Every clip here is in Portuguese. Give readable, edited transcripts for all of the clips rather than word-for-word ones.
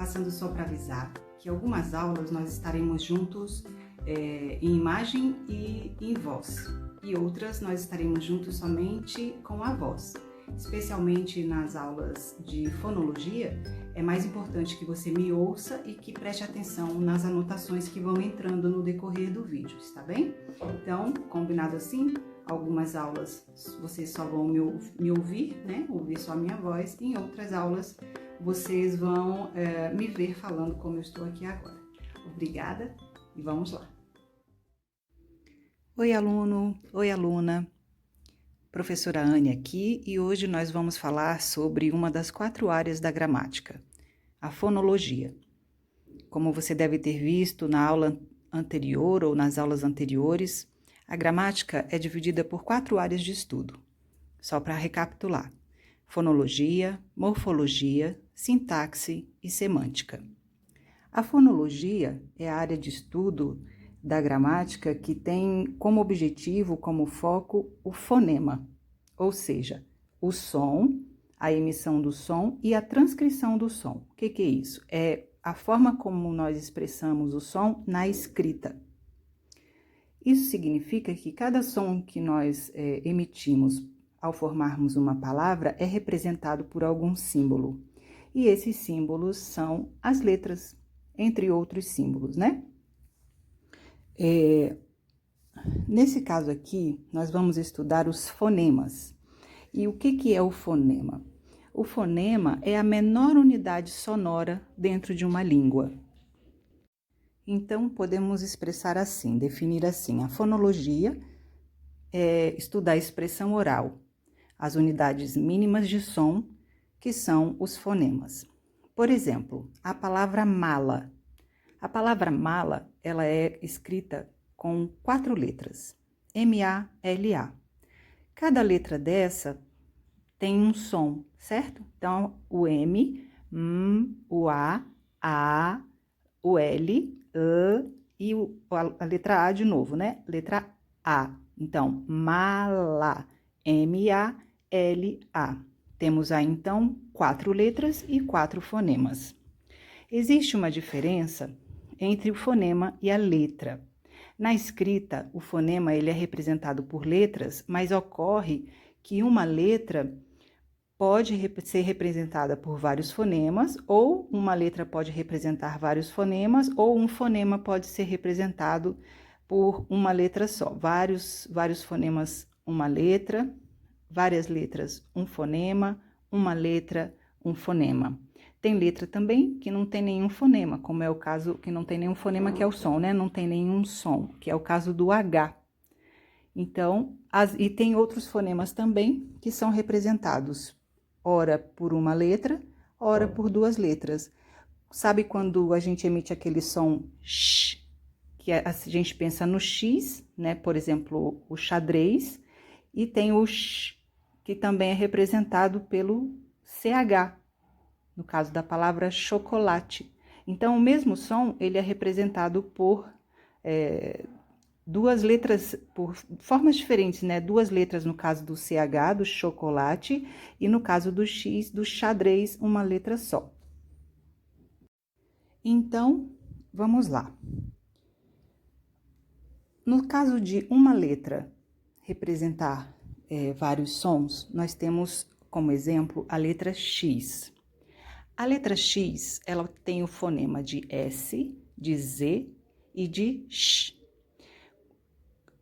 passando só para avisar que algumas aulas nós estaremos juntos em imagem e em voz, e outras nós estaremos juntos somente com a voz. Especialmente nas aulas de fonologia, é mais importante que você me ouça e que preste atenção nas anotações que vão entrando no decorrer do vídeo, está bem? Então, combinado assim? Algumas aulas vocês só vão me ouvir, né? Ouvir só a minha voz, e em outras aulas vocês vão me ver falando como eu estou aqui agora. Obrigada e vamos lá! Oi, aluno! Oi, aluna! Professora Anne aqui, e hoje nós vamos falar sobre uma das 4 áreas da gramática, a fonologia. Como você deve ter visto na aula anterior ou nas aulas anteriores, a gramática é dividida por 4 áreas de estudo. Só para recapitular: fonologia, morfologia, sintaxe e semântica. A fonologia é a área de estudo da gramática que tem como objetivo, como foco, o fonema, ou seja, o som, a emissão do som e a transcrição do som. O que é isso? É a forma como nós expressamos o som na escrita. Isso significa que cada som que nós emitimos ao formarmos uma palavra é representado por algum símbolo. E esses símbolos são as letras, entre outros símbolos, né? Nesse caso aqui, nós vamos estudar os fonemas. E o que é o fonema? O fonema é a menor unidade sonora dentro de uma língua. Então, podemos expressar assim, definir assim: a fonologia é estudar a expressão oral, as unidades mínimas de som, que são os fonemas. Por exemplo, a palavra mala. A palavra mala, ela é escrita com 4 letras, M-A-L-A. Cada letra dessa tem um som, certo? Então, o M, o A, o L, e a letra A de novo, né? Letra A. Então, mala, M-A-L-A. Temos aí, então, 4 letras e 4 fonemas. Existe uma diferença entre o fonema e a letra. Na escrita, o fonema ele é representado por letras, mas ocorre que uma letra pode ser representada por vários fonemas, ou uma letra pode representar vários fonemas, ou um fonema pode ser representado por uma letra só. Vários fonemas, uma letra, várias letras, um fonema, uma letra, um fonema. Tem letra também que não tem nenhum fonema, como é o caso que não tem nenhum fonema, que é o som, né? Não tem nenhum som, que é o caso do H. Então, e tem outros fonemas também que são representados, ora por uma letra, ora por 2 letras. Sabe quando a gente emite aquele som sh, que a gente pensa no X, né? Por exemplo, o xadrez, e tem o sh, que também é representado pelo CH, no caso da palavra chocolate. Então, o mesmo som, ele é representado por 2 letras, por formas diferentes, né? 2 letras no caso do CH, do chocolate, e no caso do X, do xadrez, uma letra só. Então, vamos lá. No caso de uma letra representar vários sons, nós temos como exemplo a letra X. A letra X, ela tem o fonema de S, de Z e de X.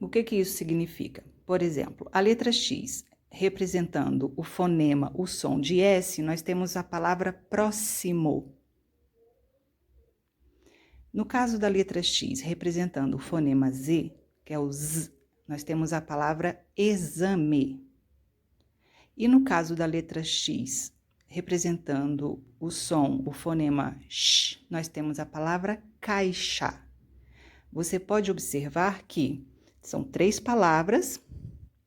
O que isso significa? Por exemplo, a letra X, representando o fonema, o som de S, nós temos a palavra próximo. No caso da letra X, representando o fonema Z, que é o Z, nós temos a palavra exame. E no caso da letra X, representando o som, o fonema sh, nós temos a palavra caixa. Você pode observar que são 3 palavras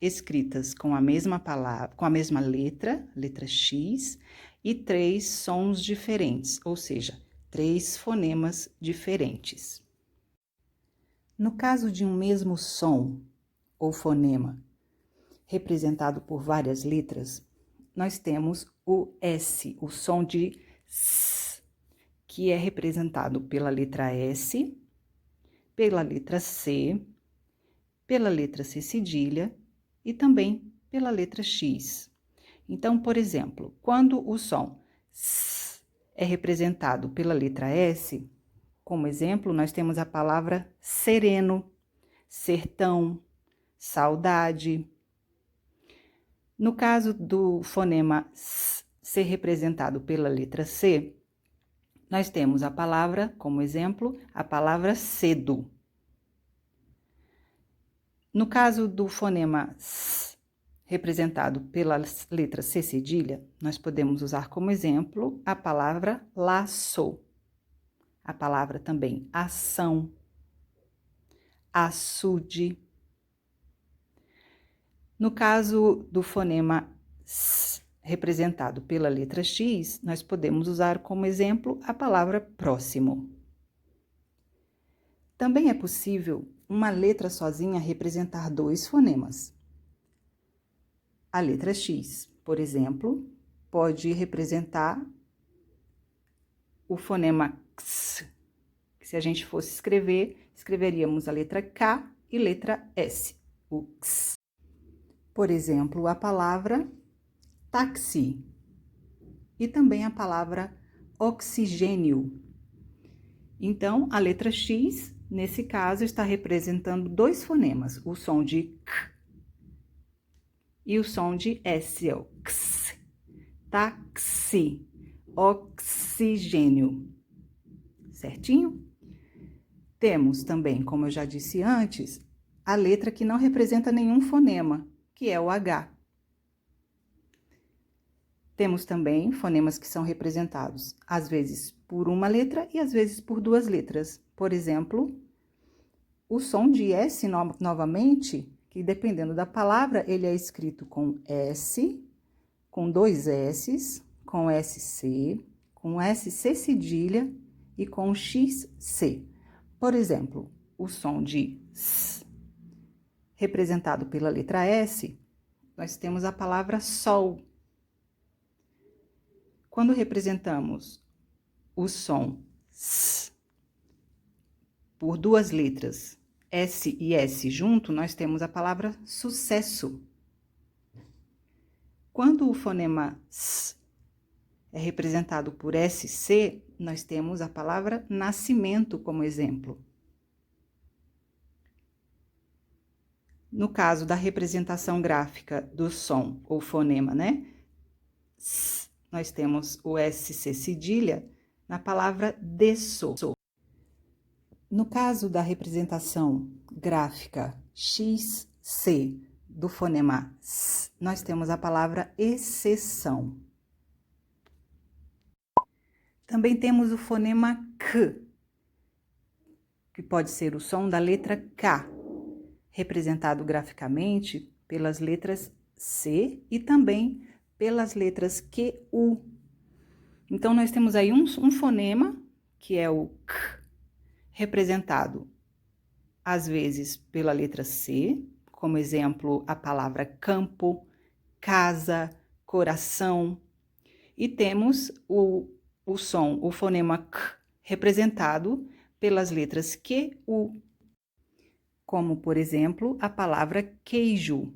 escritas com a mesma palavra, com a mesma letra, letra X, e 3 sons diferentes, ou seja, 3 fonemas diferentes. No caso de um mesmo som ou fonema representado por várias letras, nós temos o S, o som de S, que é representado pela letra S, pela letra C, pela letra C cedilha e também pela letra X. Então, por exemplo, quando o som S é representado pela letra S, como exemplo, nós temos a palavra sereno, sertão, saudade. No caso do fonema S ser representado pela letra C, nós temos a palavra, como exemplo, a palavra cedo. No caso do fonema S representado pela letra C cedilha, nós podemos usar como exemplo a palavra laço, a palavra também ação, açude. No caso do fonema S representado pela letra X, nós podemos usar como exemplo a palavra próximo. Também é possível uma letra sozinha representar dois fonemas. A letra X, por exemplo, pode representar o fonema X. Se a gente fosse escrever, escreveríamos a letra K e letra S, o X. Por exemplo, a palavra táxi e também a palavra oxigênio. Então, a letra X, nesse caso, está representando dois fonemas, o som de K e o som de S, o X. Táxi, oxigênio. Certinho? Temos também, como eu já disse antes, a letra que não representa nenhum fonema, que é o H. Temos também fonemas que são representados, às vezes, por uma letra e às vezes por duas letras. Por exemplo, o som de S, novamente, que dependendo da palavra, ele é escrito com S, com dois S's, com SC, com SC cedilha e com XC. Por exemplo, o som de S, representado pela letra S, nós temos a palavra sol. Quando representamos o som S por duas letras, S e S junto, nós temos a palavra sucesso. Quando o fonema S é representado por SC, nós temos a palavra nascimento como exemplo. No caso da representação gráfica do som ou fonema, né? S, nós temos o SC cedilha na palavra desso. No caso da representação gráfica XC do fonema S, nós temos a palavra exceção. Também temos o fonema K, que pode ser o som da letra K, representado graficamente pelas letras C e também pelas letras QU. Então, nós temos aí um fonema, que é o K, representado, às vezes, pela letra C, como exemplo, a palavra campo, casa, coração. E temos o fonema K, representado pelas letras QU, como, por exemplo, a palavra queijo.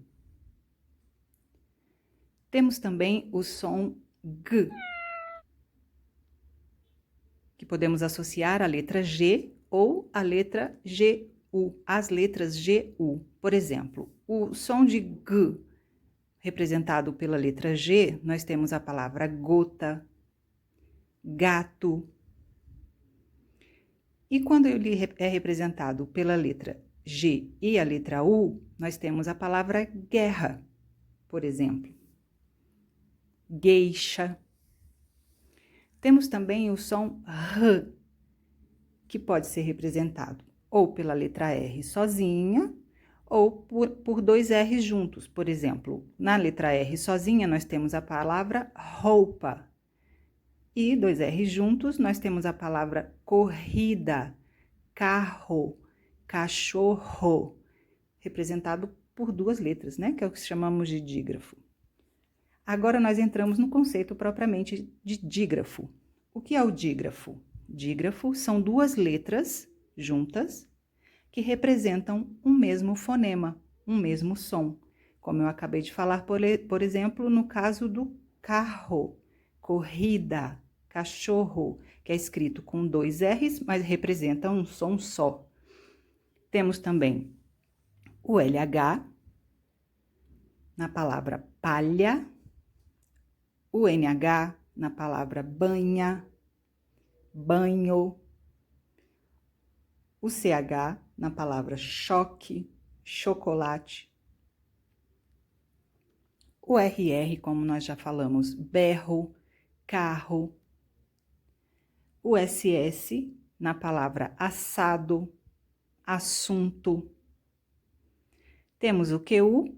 Temos também o som G, que podemos associar à letra G ou à letra GU, as letras GU. Por exemplo, o som de G, representado pela letra G, nós temos a palavra gota, gato. E quando ele é representado pela letra G e a letra U, nós temos a palavra guerra, por exemplo, gueixa. Temos também o som R, que pode ser representado ou pela letra R sozinha, ou por dois R's juntos. Por exemplo, na letra R sozinha, nós temos a palavra roupa. E dois R's juntos, nós temos a palavra corrida, carro, cachorro, representado por duas letras, né? Que é o que chamamos de dígrafo. Agora, nós entramos no conceito propriamente de dígrafo. O que é o dígrafo? dígrafo são duas letras juntas que representam um mesmo fonema, um mesmo som. Como eu acabei de falar, por exemplo, no caso do carro, corrida, cachorro, que é escrito com 2 R's, mas representa um som só. Temos também o LH na palavra palha, o NH na palavra banha, banho, o CH na palavra choque, chocolate, o RR, como nós já falamos, berro, carro, o SS na palavra assado, assunto. Temos o QU,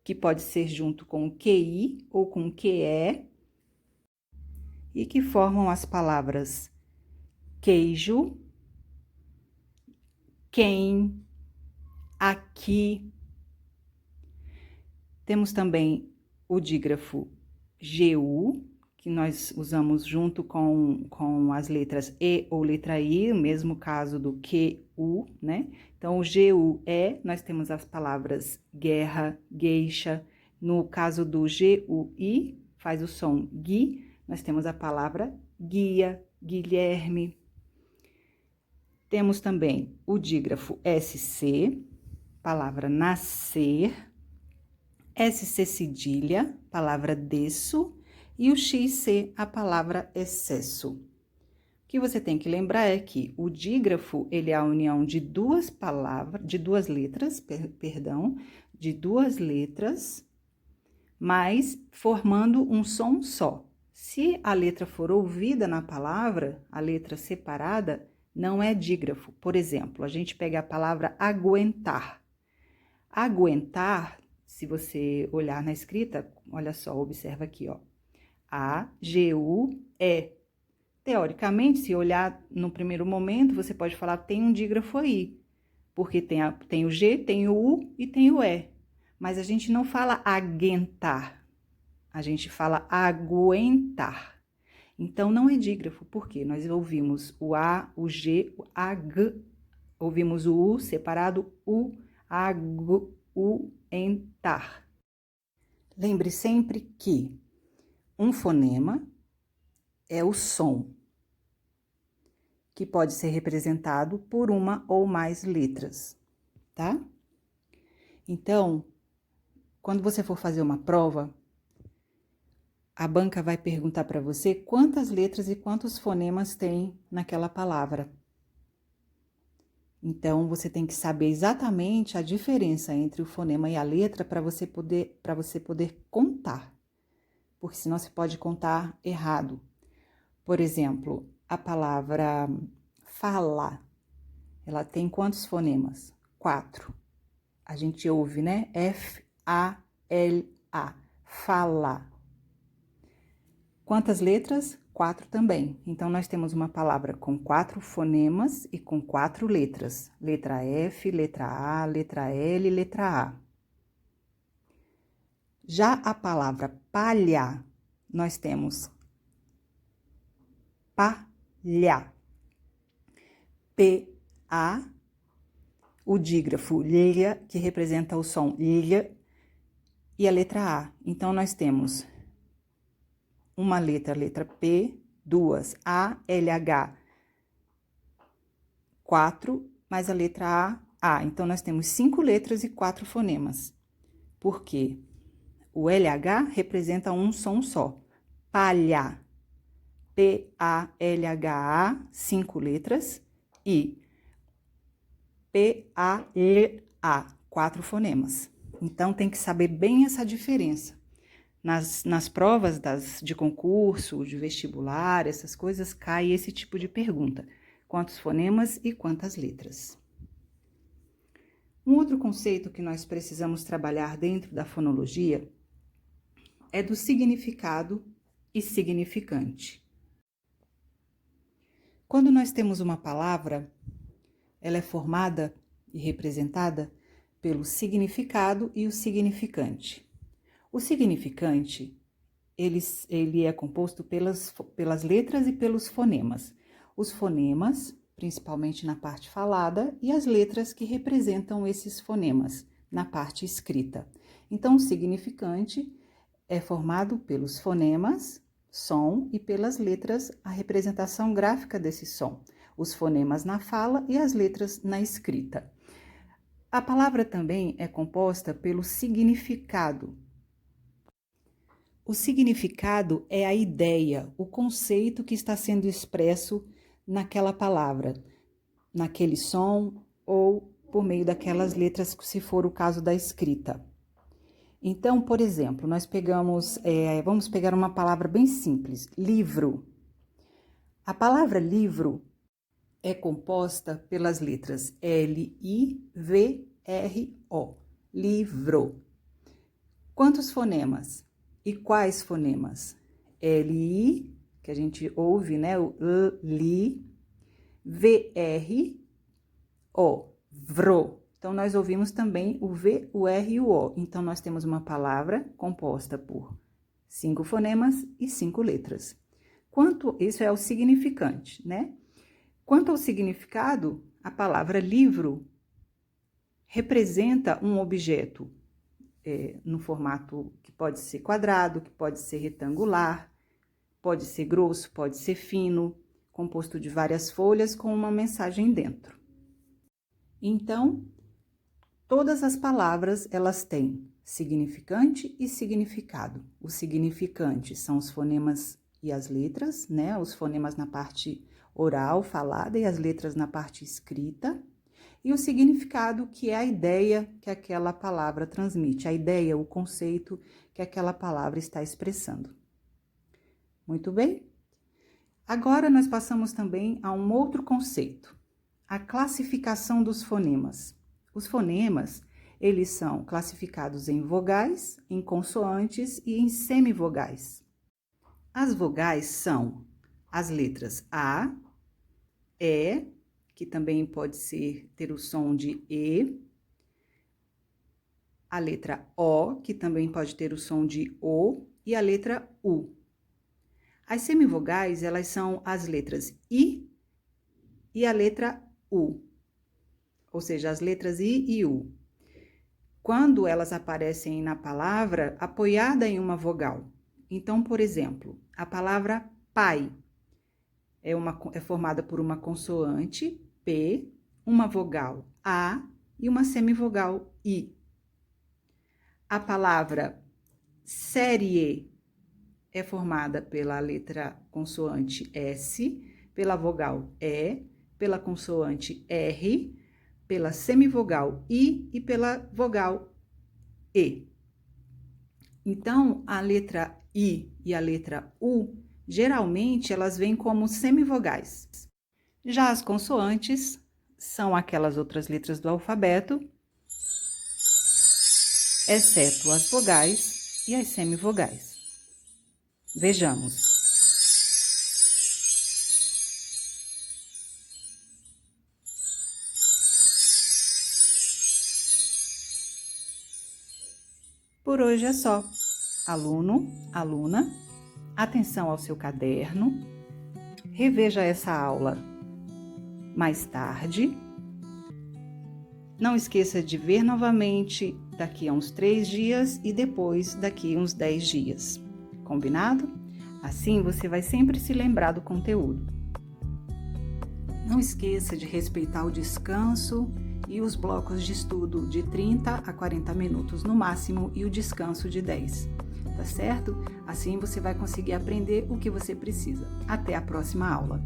que pode ser junto com o QI ou com o QE, e que formam as palavras queijo, quem, aqui. Temos também o dígrafo GU, que nós usamos junto com as letras E ou letra I, o mesmo caso do QU, né? Então, o GUE, nós temos as palavras guerra, gueixa. No caso do GUI, faz o som gui, nós temos a palavra guia, Guilherme. Temos também o dígrafo SC, palavra nascer, SC cedilha, palavra desço, e o XC, a palavra excesso. O que você tem que lembrar é que o dígrafo, ele é a união de duas letras, mas formando um som só. Se a letra for ouvida na palavra, a letra separada, não é dígrafo. Por exemplo, a gente pega a palavra aguentar. Aguentar, se você olhar na escrita, olha só, observa aqui, ó. A-G-U-E. Teoricamente, se olhar no primeiro momento, você pode falar que tem um dígrafo aí, porque tem o G, tem o U e tem o E. Mas a gente não fala aguentar, a gente fala aguentar. Então, não é dígrafo, porque nós ouvimos o A, o G, o A-G, ouvimos o U separado, U, A-G, U, entar. Lembre sempre que um fonema é o som, que pode ser representado por uma ou mais letras, tá? Então, quando você for fazer uma prova, a banca vai perguntar para você quantas letras e quantos fonemas tem naquela palavra. Então, você tem que saber exatamente a diferença entre o fonema e a letra para você poder contar, porque senão você pode contar errado. Por exemplo, a palavra fala, ela tem quantos fonemas? 4. A gente ouve, né? F-A-L-A, fala. Quantas letras? 4 também. Então, nós temos uma palavra com 4 fonemas e com 4 letras. Letra F, letra A, letra L, letra A. Já a palavra palha, nós temos palha. P-A, o dígrafo lha, que representa o som lha, e a letra A. Então, nós temos uma letra P, 2, A, LH, 4, mais a letra A. Então, nós temos 5 letras e 4 fonemas. Por quê? O LH representa um som só. Palha, P-A-L-H-A, 5 letras, e P-A-L-A, 4 fonemas. Então, tem que saber bem essa diferença. Nas provas de concurso, de vestibular, essas coisas, cai esse tipo de pergunta. Quantos fonemas e quantas letras? Um outro conceito que nós precisamos trabalhar dentro da fonologia é do significado e significante. Quando nós temos uma palavra, ela é formada e representada pelo significado e o significante. O significante, ele é composto pelas letras e pelos fonemas. Os fonemas, principalmente na parte falada, e as letras que representam esses fonemas na parte escrita. Então, o significante é formado pelos fonemas, som, e pelas letras, a representação gráfica desse som. Os fonemas na fala e as letras na escrita. A palavra também é composta pelo significado. O significado é a ideia, o conceito que está sendo expresso naquela palavra, naquele som ou por meio daquelas letras, se for o caso da escrita. Então, por exemplo, nós vamos pegar uma palavra bem simples, livro. A palavra livro é composta pelas letras L-I-V-R-O, livro. Quantos fonemas? E quais fonemas? L-I, que a gente ouve, né? O li, V-R-O, vro. Então, nós ouvimos também o V, o R e o O. Então, nós temos uma palavra composta por 5 fonemas e 5 letras. Isso é o significante, né? Quanto ao significado, a palavra livro representa um objeto no formato que pode ser quadrado, que pode ser retangular, pode ser grosso, pode ser fino, composto de várias folhas com uma mensagem dentro. Então, todas as palavras, elas têm significante e significado. O significante são os fonemas e as letras, né? Os fonemas na parte oral, falada, e as letras na parte escrita. E o significado, que é a ideia que aquela palavra transmite, a ideia, o conceito que aquela palavra está expressando. Muito bem? Agora, nós passamos também a um outro conceito, a classificação dos fonemas. Os fonemas, eles são classificados em vogais, em consoantes e em semivogais. As vogais são as letras A, E, que também pode ter o som de E, a letra O, que também pode ter o som de O, e a letra U. As semivogais, elas são as letras I e a letra U, ou seja, as letras I e U. Quando elas aparecem na palavra, apoiada em uma vogal. Então, por exemplo, a palavra pai é formada por uma consoante, P, uma vogal, A, e uma semivogal, I. A palavra série é formada pela letra consoante S, pela vogal E, pela consoante R, pela semivogal I e pela vogal E. Então, a letra I e a letra U, geralmente, elas vêm como semivogais. Já as consoantes são aquelas outras letras do alfabeto, exceto as vogais e as semivogais. Vejamos. Por hoje é só. Aluno, aluna, atenção ao seu caderno. Reveja essa aula mais tarde. Não esqueça de ver novamente daqui a uns 3 dias e depois daqui a uns 10 dias. Combinado? Assim você vai sempre se lembrar do conteúdo. Não esqueça de respeitar o descanso e os blocos de estudo de 30 a 40 minutos no máximo e o descanso de 10. Tá certo? Assim você vai conseguir aprender o que você precisa. Até a próxima aula!